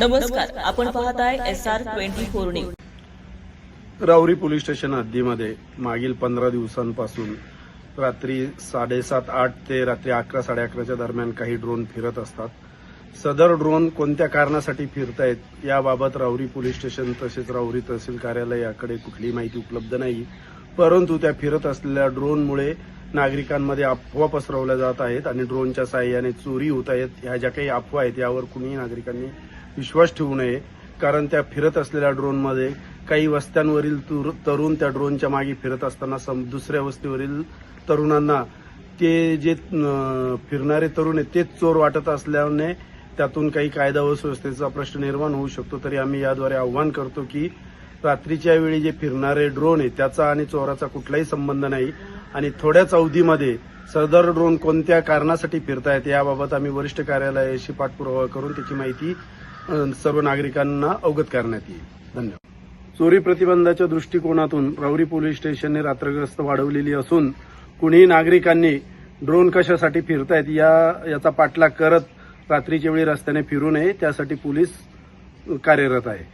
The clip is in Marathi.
नमस्कार, आपण पाहताय SR24 news. Rahuri police station हद्दीमध्ये मागील 15 दिवसांपासून रात्री 7:30-8 ते रात्री 11-11:30च्या दरम्यान काही ड्रोन फिरत असतात। सदर ड्रोन कोणत्या कारणासाठी फिरतायत याबाबत राहुरी पोलीस स्टेशन तसेच राहुरी तहसील कार्यालय याकडे कुठलीही माहिती उपलब्ध नाही, परंतु त्या फिरत असलेल्या ड्रोनमुळे नागरिकांमध्ये अफवा पसरवल्या जात आहेत आणि ड्रोनच्या साहाय्याने चोरी होत आहेत। ह्या ज्या काही अफवा आहेत यावर कुणीही नागरिकांनी विश्वास ठेवू नये, कारण त्या फिरत असलेल्या ड्रोनमध्ये काही वस्त्यांवरील तरुण त्या ड्रोनच्या मागे फिरत असताना दुसऱ्या वस्तीवरील तरुणांना ते जे फिरणारे तरुण आहेत तेच चोर वाटत असल्याने त्यातून काही कायदा व सुव्यवस्थेचा प्रश्न निर्माण होऊ शकतो। तरी आम्ही याद्वारे आव्हान करतो की रात्रीच्या वेळी जे फिरणारे ड्रोन आहे त्याचा आणि चोराचा कुठलाही संबंध नाही आणि थोड्याच अवधीमध्ये सदर ड्रोन कोणत्या कारणासाठी फिरतायत याबाबत आम्ही वरिष्ठ कार्यालयाशी पाठपुरावा करून त्याची माहिती सर्व नागरिकांना अवगत करण्यात येईल। धन्यवाद। चोरी प्रतिबंधाच्या दृष्टिकोनातून राहुरी पोलीस स्टेशनने रात्रगस्त वाढवलेली असून कुणीही नागरिकांनी ड्रोन कशासाठी फिरतायत याचा पाठलाग करत रात्रीच्या वेळी रस्त्याने फिरू नये, त्यासाठी पोलीस कार्यरत आहे।